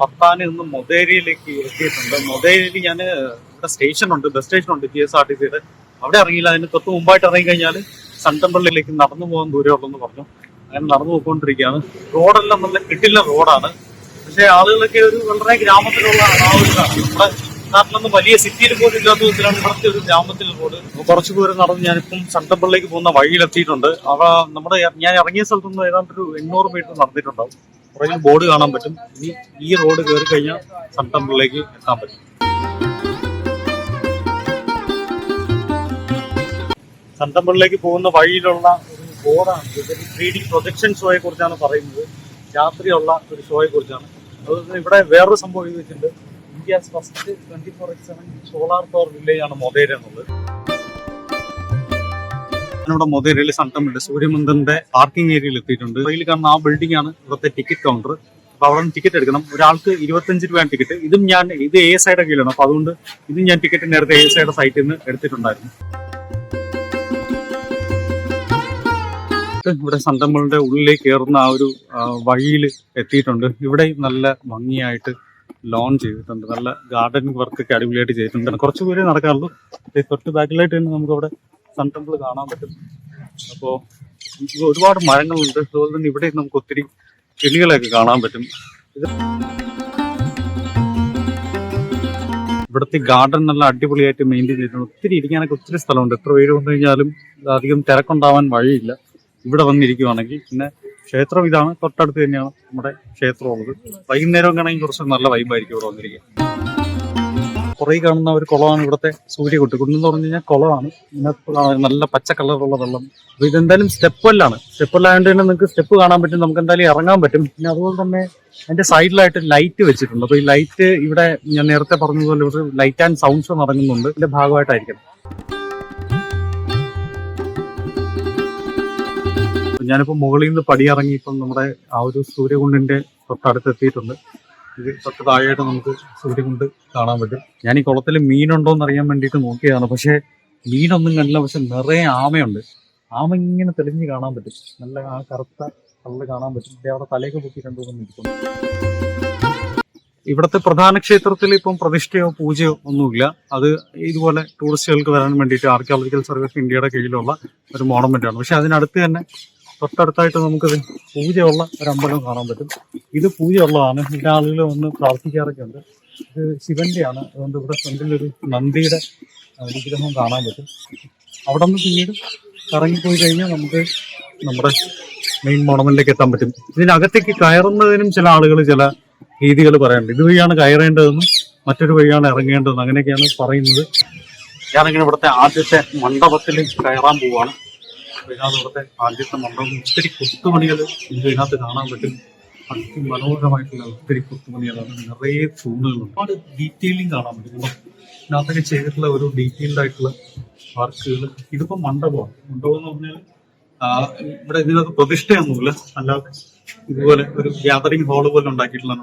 പത്താനിൽ നിന്ന് മൊതേരിയിലേക്ക് എത്തിയിട്ടുണ്ട്. മൊതേരിയിൽ ഞാൻ ഇവിടെ സ്റ്റേഷനുണ്ട്, ബസ് സ്റ്റേഷനുണ്ട് KSRTCയുടെ. അവിടെ ഇറങ്ങിയില്ല. അതിന് തൊട്ട് മുമ്പായിട്ട് ഇറങ്ങിക്കഴിഞ്ഞാൽ സൺ ടെമ്പിളിലേക്ക് നടന്നു പോകാൻ ദൂരമുള്ളൂ പറഞ്ഞു. അങ്ങനെ നടന്നു പോയിക്കൊണ്ടിരിക്കുകയാണ്. റോഡെല്ലാം നല്ല കിട്ടില്ല റോഡാണ്. പക്ഷെ ആളുകളൊക്കെ ഒരു വളരെ ഗ്രാമത്തിലുള്ള ആളുകളാണ്. നമ്മുടെ നാട്ടിലൊന്നും വലിയ സിറ്റിയിൽ പോലും ഇല്ലാത്ത വിധത്തിലാണ് ഇവിടുത്തെ ഒരു ഗ്രാമത്തിൽ റോഡ്. കുറച്ച് ദൂരം നടന്ന് ഞാനിപ്പം സൺ ടെമ്പിളിലേക്ക് പോകുന്ന വഴിയിലെത്തിയിട്ടുണ്ട്. ഞാൻ ഇറങ്ങിയ സ്ഥലത്തുനിന്ന് ഏതാണ്ട് ഒരു 800 മീറ്റർ നടന്നിട്ടുണ്ടാവും. പുറകിൽ ബോർഡ് കാണാൻ പറ്റും. ഇനി ഈ റോഡ് കയറി കഴിഞ്ഞാൽ സൺ ടെമ്പിളിലേക്ക് എത്താൻ പറ്റും. സൺ ടെമ്പിളിലേക്ക് പോകുന്ന വഴിയിലുള്ള ഒരു ബോർഡാണ്. ഇതൊരു 3D പ്രൊജക്ഷൻ ഷോയെ കുറിച്ചാണ് പറയുന്നത്. രാത്രിയുള്ള ഒരു ഷോയെ കുറിച്ചാണ്. അതുപോലെ ഇവിടെ വേറൊരു സംഭവം എഴുതി വെച്ചിട്ടുണ്ട്. India's first 24/7 solar power village ആണ് മൊതേര എന്നുള്ളത്. ഞാനിവിടെ മൊതേരയിൽ സൺ ടെമ്പിളിന്റെ സൂര്യമന്ദിറിന്റെ പാർക്കിംഗ് ഏരിയയിൽ എത്തിയിട്ടുണ്ട്. ഇതിൽ കാണുന്ന ആ ബിൽഡിംഗ് ആണ് ഇവിടുത്തെ ടിക്കറ്റ് കൗണ്ടർ. അപ്പൊ അവിടെ നിന്ന് ടിക്കറ്റ് എടുക്കണം. ഒരാൾക്ക് 25 രൂപയാണ് ടിക്കറ്റ്. ഇത് ASIയുടെ കീഴിലാണ്. അപ്പൊ അതുകൊണ്ട് ഇതും ഞാൻ ടിക്കറ്റ് നേരത്തെ ASIയുടെ സൈറ്റിൽ നിന്ന് എടുത്തിട്ടുണ്ടായിരുന്നു. ഇവിടെ സൺ ടെമ്പിളിന്റെ ഉള്ളിലേക്ക് കയറുന്ന ആ ഒരു വഴിയിൽ എത്തിയിട്ടുണ്ട്. ഇവിടെ നല്ല ഭംഗിയായിട്ട് ലോൺ ചെയ്തിട്ടുണ്ട്. നല്ല ഗാർഡനിങ് വർക്കൊക്കെ അടിപൊളിയായിട്ട് ചെയ്തിട്ടുണ്ട്. കുറച്ച് പേര് നടക്കാറുള്ളൂ. തൊട്ട് ബാക്കിലായിട്ട് തന്നെ നമുക്ക് അവിടെ സൺ ടെമ്പിൾ കാണാൻ പറ്റും. അപ്പോൾ ഒരുപാട് മരങ്ങളുണ്ട്. അതുപോലെ തന്നെ ഇവിടെ നമുക്ക് ഒത്തിരി കിളികളെയൊക്കെ കാണാൻ പറ്റും. ഇവിടുത്തെ ഗാർഡൻ നല്ല അടിപൊളിയായിട്ട് മെയിൻറ്റെയിൻ ചെയ്തിട്ടുണ്ട്. ഒത്തിരി ഇരിക്കാനൊക്കെ ഒത്തിരി സ്ഥലമുണ്ട്. എത്ര പേര് വന്നു കഴിഞ്ഞാലും അധികം തിരക്കുണ്ടാവാൻ വഴിയില്ല ഇവിടെ വന്നിരിക്കുവാണെങ്കിൽ. പിന്നെ ക്ഷേത്രം ഇതാണ്, തൊട്ടടുത്ത് തന്നെയാണ് നമ്മുടെ ക്ഷേത്രം ഉള്ളത്. വൈകുന്നേരം ആണെങ്കിൽ കുറച്ച് നല്ല വൈബായിരിക്കും ഇവിടെ വന്നിരിക്കുക. കുറേ കാണുന്ന ഒരു കുളമാണ് ഇവിടുത്തെ സൂര്യകുട്ടി. കുണ്ടെന്ന് പറഞ്ഞു കഴിഞ്ഞാൽ കുളമാണ്. ഇതിനകത്ത് നല്ല പച്ച കളറുള്ള വെള്ളം. അപ്പൊ ഇതെന്തായാലും സ്റ്റെപ്പല്ലാണ്. സ്റ്റെപ്പല്ലായതുകൊണ്ട് തന്നെ നിങ്ങൾക്ക് സ്റ്റെപ്പ് കാണാൻ പറ്റും. നമുക്ക് എന്തായാലും ഇറങ്ങാൻ പറ്റും. പിന്നെ അതുപോലെ തന്നെ അതിന്റെ സൈഡിലായിട്ട് ലൈറ്റ് വെച്ചിട്ടുണ്ട്. അപ്പൊ ഈ ലൈറ്റ് ഇവിടെ ഞാൻ നേരത്തെ പറഞ്ഞതുപോലെ ഇവിടെ ലൈറ്റ് ആൻഡ് സൗണ്ട് ഷോ നടക്കുന്നുണ്ട്. ഇതിന്റെ ഭാഗമായിട്ടായിരിക്കണം. ഞാനിപ്പോ മുകളിൽ നിന്ന് പടിയിറങ്ങി ഇപ്പം നമ്മുടെ ആ ഒരു സൂര്യകുണ്ടിന്റെ തൊട്ടടുത്ത് എത്തിയിട്ടുണ്ട്. ഇത് തൊട്ട് താഴെയായിട്ട് നമുക്ക് സൂര്യകുണ്ട് കാണാൻ പറ്റും. ഞാൻ ഈ കുളത്തിൽ മീനുണ്ടോ എന്ന് അറിയാൻ വേണ്ടിയിട്ട് നോക്കിയതാണ്. പക്ഷെ മീനൊന്നും കണ്ടില്ല. പക്ഷെ നിറയെ ആമയുണ്ട്. ആമ ഇങ്ങനെ തെളിഞ്ഞ് കാണാൻ പറ്റും. നല്ല ആ കറുത്ത കള്ള് കാണാൻ പറ്റും. അവിടെ തലയൊക്കെ പൊക്കി കണ്ടുകൊണ്ടൊന്നും ഇരിക്കുന്നു. ഇവിടുത്തെ പ്രധാന ക്ഷേത്രത്തിൽ ഇപ്പം പ്രതിഷ്ഠയോ പൂജയോ ഒന്നുമില്ല. അത് ഇതുപോലെ ടൂറിസ്റ്റുകൾക്ക് വരാൻ വേണ്ടിയിട്ട് ആർക്കിയോളജിക്കൽ സർവേ ഓഫ് ഇന്ത്യയുടെ കീഴിലുള്ള ഒരു മോണമെന്റ് ആണ്. പക്ഷെ അതിനടുത്ത് തന്നെ തൊട്ടടുത്തായിട്ട് നമുക്കത് പൂജയുള്ള ഒരു അമ്പലം കാണാൻ പറ്റും. ഇത് പൂജയുള്ളതാണ്. ഇതിന്റെ ആളുകൾ വന്ന് പ്രാർത്ഥിക്കാറൊക്കെ ഉണ്ട്. ഇത് ശിവന്റെയാണ്. അതുകൊണ്ട് ഇവിടെ ഫ്രണ്ടിലൊരു നന്ദിയുടെ വിഗ്രഹം കാണാൻ പറ്റും. അവിടെ നിന്ന് പിന്നീട് കറങ്ങിപ്പോയി കഴിഞ്ഞാൽ നമുക്ക് നമ്മുടെ മെയിൻ മോണമെന്റിലേക്ക് എത്താൻ പറ്റും. ഇതിനകത്തേക്ക് കയറുന്നതിനും ചില ആളുകൾ ചില രീതികൾ പറയാറുണ്ട്. ഇതുവഴിയാണ് കയറേണ്ടതെന്നും മറ്റൊരു വഴിയാണ് ഇറങ്ങേണ്ടതെന്നും അങ്ങനെയൊക്കെയാണ് പറയുന്നത്. ഞാനിങ്ങനെ ഇവിടുത്തെ ആദ്യത്തെ മണ്ഡപത്തിൽ കയറാൻ പോവാണ്. ഇതിനകത്ത് ഇവിടുത്തെ ആദ്യത്തെ മണ്ഡപം ഒത്തിരി കൊത്തുപണികൾ ഇതിനകത്ത് കാണാൻ പറ്റും. അതിമനോഹരമായിട്ടുള്ള ഒത്തിരി കൊത്തുപണികളാണ്. നിറയെ തൂണുകളുണ്ട്. ഒരുപാട് ഡീറ്റെയിലിംഗ് കാണാൻ പറ്റും. ഇതിനകത്തൊക്കെ ചെയ്തിട്ടുള്ള ഒരു ഡീറ്റെയിൽഡ് ആയിട്ടുള്ള വർക്കുകൾ. ഇതിപ്പോ മണ്ഡപമാണ്. മണ്ഡപം എന്ന് പറഞ്ഞാൽ ഇവിടെ ഇതിനകത്ത് പ്രതിഷ്ഠയൊന്നുമില്ല. അല്ലാതെ ഇതുപോലെ ഒരു ഗ്യാതറിംഗ് ഹാള് പോലെ ഉണ്ടാക്കിയിട്ടുള്ള.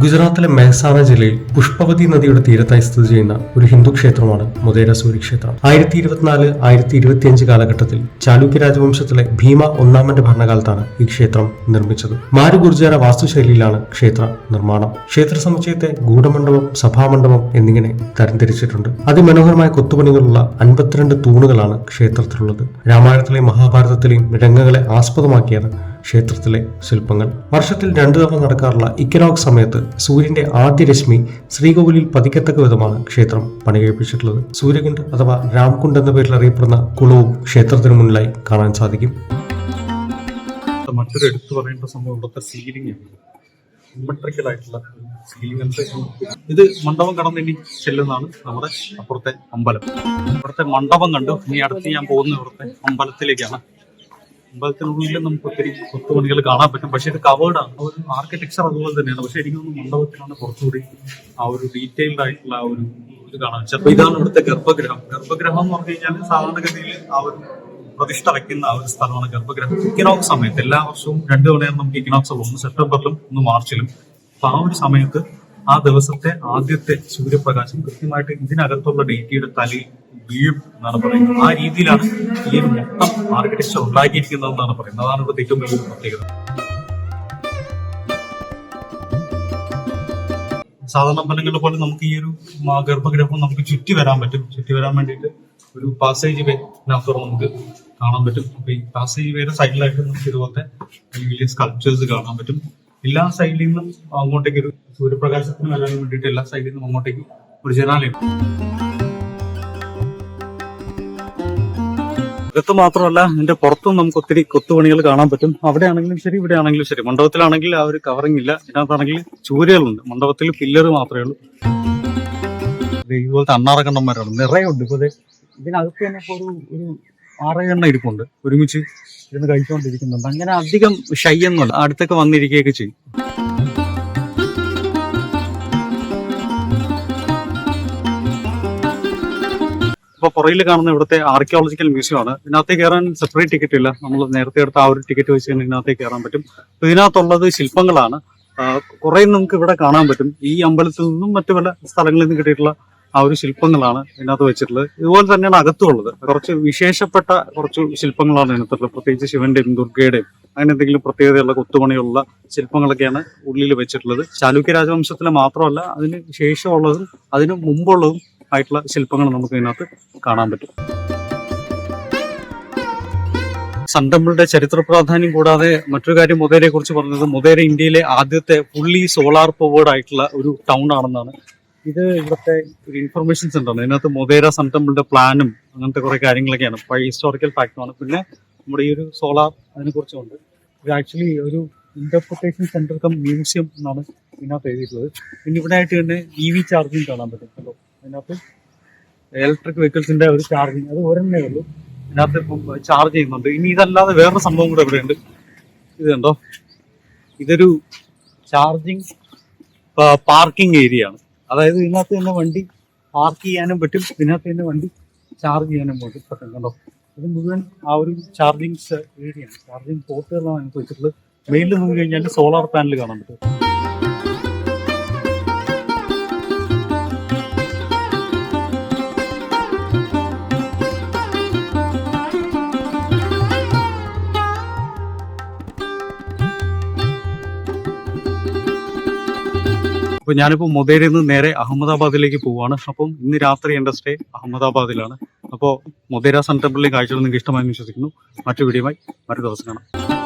ഗുജറാത്തിലെ മെഹ്സാന ജില്ലയിൽ പുഷ്പവതി നദിയുടെ തീരത്തായി സ്ഥിതി ചെയ്യുന്ന ഒരു ഹിന്ദു ക്ഷേത്രമാണ് മൊതേര സൂര്യക്ഷേത്രം. 1024-1025 കാലഘട്ടത്തിൽ ചാലൂക്യ രാജവംശത്തിലെ ഭീമ ഒന്നാമന്റെ ഭരണകാലത്താണ് ഈ ക്ഷേത്രം നിർമ്മിച്ചത്. മാരു ഗുർജാര വാസ്തുശൈലിയിലാണ് ക്ഷേത്ര നിർമ്മാണം. ക്ഷേത്ര സമുച്ചയത്തെ ഗൂഢമണ്ഡപം, സഭാമണ്ഡപം എന്നിങ്ങനെ തരംതിരിച്ചിട്ടുണ്ട്. അതിമനോഹരമായ കൊത്തുപണികളുള്ള 52 തൂണുകളാണ് ക്ഷേത്രത്തിലുള്ളത്. രാമായണത്തിലെയും മഹാഭാരതത്തിലെയും രംഗങ്ങളെ ആസ്പദമാക്കിയാണ് ക്ഷേത്രത്തിലെ ശില്പങ്ങൾ. വർഷത്തിൽ 2 തവണ നടക്കാറുള്ള ഇക്കനോക്സ് സമയത്ത് സൂര്യന്റെ ആദ്യ രശ്മി ശ്രീകോവിലിൽ പതിക്കത്തക്ക വിധമാണ് ക്ഷേത്രം പണികഴിപ്പിച്ചിട്ടുള്ളത്. സൂര്യകുണ്ട് അഥവാ രാംകുണ്ട് എന്ന പേരിൽ അറിയപ്പെടുന്ന കുളവും ക്ഷേത്രത്തിന് മുന്നിലായി കാണാൻ സാധിക്കും. മറ്റൊരു എടുത്തു പറയേണ്ട സംഭവം ഇവിടുത്തെ സീലിംഗ് ആണ്. സിമെട്രിക്കൽ ആയിട്ടുള്ള സീലിംഗ്. ഇത് മണ്ഡപം കടന്ന് ഇനി ചെല്ലുന്നതാണ് നമ്മുടെ അപ്പുറത്തെ അമ്പലം. ഇവിടുത്തെ മണ്ഡപം കണ്ടു. ഇനി അടുത്ത് ഞാൻ പോകുന്ന ഇവിടുത്തെ അമ്പലത്തിലേക്കാണ്. അമ്പലത്തിനുള്ളിൽ നമുക്ക് ഒത്തിരി കൊത്തുപണികൾ കാണാൻ പറ്റും. പക്ഷെ ഇത് കവേർഡാണ്. ഒരു ആർക്കിടെക്ചർ അതുപോലെ തന്നെയാണ്. പക്ഷെ എനിക്കൊന്ന് മണ്ഡപത്തിലാണ് കുറച്ചുകൂടി ആ ഒരു ഡീറ്റെയിൽഡ് ആയിട്ടുള്ള ആ ഒരു ഇത് കാണാൻ വെച്ചത്. അപ്പൊ ഇതാണ് ഇവിടുത്തെ ഗർഭഗൃഹം. ഗർഭഗൃഹം എന്ന് പറഞ്ഞു കഴിഞ്ഞാൽ സാധാരണഗതിയിൽ ആ ഒരു പ്രതിഷ്ഠ വയ്ക്കുന്ന ആ ഒരു സ്ഥലമാണ് ഗർഭഗൃഹം. ഇക്കനോക്സ് സമയത്ത് എല്ലാ വർഷവും 2 തവണയാണ് നമുക്ക് ഇക്കനോക്സ് ഉള്ളത്. 1 സെപ്റ്റംബറിലും 1 മാർച്ചിലും. അപ്പൊ ആ ഒരു സമയത്ത് ആ ദിവസത്തെ ആദ്യത്തെ സൂര്യപ്രകാശം കൃത്യമായിട്ട് ഇതിനകത്തുള്ള ഡേറ്റിയുടെ തലയിൽ വീഴും എന്നാണ് പറയുന്നത്. ആ രീതിയിലാണ് ഈ ഒരു മൊത്തം ആർക്കിടെക്ചർ ഉണ്ടാക്കിയിരിക്കുന്നതെന്നാണ് പറയുന്നത്. അതാണ് ഇവിടുത്തെ ഏറ്റവും വലിയ പ്രത്യേകത. സാധാരണ അമ്പലങ്ങളിലെ പോലെ നമുക്ക് ഈ ഒരു ഗർഭഗൃഹം നമുക്ക് ചുറ്റി വരാൻ പറ്റും. ചുറ്റി വരാൻ വേണ്ടിയിട്ട് ഒരു പാസേജ് വേ ഇതിനകത്തോടെ നമുക്ക് കാണാൻ പറ്റും. അപ്പൊ ഈ പാസേജ് വേയുടെ സൈഡിലായിട്ട് നമുക്ക് ഇതുപോലത്തെ വലിയ സ്കൾപ്ചേഴ്സ് കാണാൻ പറ്റും. എല്ലാ സൈഡിൽ നിന്നും അങ്ങോട്ടേക്ക് ഒരു സൂര്യപ്രകാശത്തിന് വരാൻ വേണ്ടിയിട്ട് എല്ലാ സൈഡിൽ നിന്നും അങ്ങോട്ടേക്ക് ഒരു ജനാലയം. അകത്ത് മാത്രമല്ല, ഇതിന്റെ പുറത്തും നമുക്ക് ഒത്തിരി കൊത്തുപണികൾ കാണാൻ പറ്റും. അവിടെ ആണെങ്കിലും ശരി, ഇവിടെ ആണെങ്കിലും ശരി. മണ്ഡപത്തിലാണെങ്കിൽ ആ ഒരു കവറിംഗ് ഇല്ല. ഇതിനകത്താണെങ്കിൽ ചൂരകളുണ്ട്. മണ്ഡപത്തിൽ പില്ലർ മാത്രമേ ഉള്ളൂ. ഇതുപോലത്തെ അണ്ണാറക്കണ്ണന്മാരാണ് നിറയുണ്ട്. ഇപ്പൊ ഇതിനകത്ത് തന്നെ ഇപ്പൊ ഒരു 6 ഇരിപ്പുണ്ട്. ഒരുമിച്ച് ഇരുന്ന് കഴിച്ചുകൊണ്ടിരിക്കുന്നുണ്ട്. അങ്ങനെ അധികം ഷൈ ഒന്നുമല്ല, അടുത്തൊക്കെ വന്നിരിക്കുകയൊക്കെ ചെയ്യും. ഇപ്പൊ പുറകിൽ കാണുന്ന ഇവിടുത്തെ ആർക്കിയോളജിക്കൽ മ്യൂസിയം ആണ്. ഇതിനകത്ത് കയറാൻ സെപ്പറേറ്റ് ടിക്കറ്റ് ഇല്ല. നമ്മൾ നേരത്തെ എടുത്ത ആ ഒരു ടിക്കറ്റ് വെച്ച് തന്നെ ഇതിനകത്തേക്ക് കയറാൻ പറ്റും. അപ്പൊ ഇതിനകത്തുള്ളത് ശില്പങ്ങളാണ്. കുറെ നമുക്ക് ഇവിടെ കാണാൻ പറ്റും. ഈ അമ്പലത്തിൽ നിന്നും മറ്റു പല സ്ഥലങ്ങളിൽ നിന്ന് കിട്ടിയിട്ടുള്ള ആ ഒരു ശില്പങ്ങളാണ് ഇതിനകത്ത് വെച്ചിട്ടുള്ളത്. ഇതുപോലെ തന്നെയാണ് അകത്തുള്ളത്. കുറച്ച് വിശേഷപ്പെട്ട കുറച്ച് ശില്പങ്ങളാണ് ഇതിനകത്തുള്ളത്. പ്രത്യേകിച്ച് ശിവന്റെയും ദുർഗയുടെയും അങ്ങനെ എന്തെങ്കിലും പ്രത്യേകതയുള്ള കൊത്തുപണിയുള്ള ശില്പങ്ങളൊക്കെയാണ് ഉള്ളിൽ വെച്ചിട്ടുള്ളത്. ചാലൂക്യ രാജവംശത്തിലെ മാത്രമല്ല, അതിന് ശേഷമുള്ളതും അതിന് മുമ്പുള്ളതും ആയിട്ടുള്ള ശില്പങ്ങൾ നമുക്ക് ഇതിനകത്ത് കാണാൻ പറ്റും. സൺ ടെമ്പിളിന്റെ ചരിത്ര പ്രാധാന്യം കൂടാതെ മറ്റൊരു കാര്യം മൊതേരയെ കുറിച്ച് പറഞ്ഞത്, മൊതേര ഇന്ത്യയിലെ ആദ്യത്തെ ഫുള്ളി സോളാർ പവേർഡ് ആയിട്ടുള്ള ഒരു ടൗൺ ആണെന്നാണ്. ഇത് ഇവിടുത്തെ ഒരു ഇൻഫർമേഷൻ സെന്റർ ആണ്. ഇതിനകത്ത് മൊതേര സൺ ടെമ്പിളിന്റെ പ്ലാനും അങ്ങനത്തെ കുറെ കാര്യങ്ങളൊക്കെയാണ്. ഹിസ്റ്റോറിക്കൽ ഫാക്ടുമാണ്. പിന്നെ നമ്മുടെ ഈ ഒരു സോളാർ അതിനെ കുറിച്ചുണ്ട്. ഇത് ആക്ച്വലി ഒരു ഇന്റർപ്രിട്ടേഷൻ സെന്റർ കം മ്യൂസിയം എന്നാണ് ഇതിനകത്ത് എഴുതിയിട്ടുള്ളത്. പിന്നെ ഇവിടെ ആയിട്ട് തന്നെ EV ചാർജിങ് കാണാൻ പറ്റും. കേട്ടോ, അതിനകത്ത് ഇലക്ട്രിക് വെഹിക്കിൾസിന്റെ ഒരു ചാർജിങ്, അത് ഒരെണ്ണേ ഉള്ളൂ. ഇതിനകത്ത് ഇപ്പം ചാർജ് ചെയ്യുന്നുണ്ട്. ഇനി ഇതല്ലാതെ വേറൊരു സംഭവം കൂടെ ഇവിടെ ഉണ്ട്. ഇത് കണ്ടോ, ഇതൊരു ചാർജിങ് പാർക്കിംഗ് ഏരിയ ആണ്. അതായത് ഇതിനകത്ത് തന്നെ വണ്ടി പാർക്ക് ചെയ്യാനും പറ്റും, ഇതിനകത്ത് തന്നെ വണ്ടി ചാർജ് ചെയ്യാനും പറ്റും. കണ്ടോ, ഇത് മുഴുവൻ ആ ഒരു ചാർജിങ് ഏരിയ ആണ്. ചാർജിങ് പോർട്ടുകളാണ് അതിനകത്ത് വെച്ചിട്ടുള്ളത്. മെയിലിൽ നോക്കി കഴിഞ്ഞാൽ സോളാർ പാനൽ കാണാൻ പറ്റും. അപ്പൊ ഞാനിപ്പോൾ മൊതേരയിൽ നിന്ന് നേരെ അഹമ്മദാബാദിലേക്ക് പോവാണ്. അപ്പം ഇന്ന് രാത്രി എൻ്റെ സ്റ്റേ അഹമ്മദാബാദിലാണ്. അപ്പോൾ മൊതേര സൺ ടെമ്പിളിലെ കാഴ്ചകൾ നിങ്ങൾക്ക് ഇഷ്ടമായെന്ന് വിശ്വസിക്കുന്നു. മറ്റു വീഡിയോയുമായി മറ്റു ദിവസം കാണാം.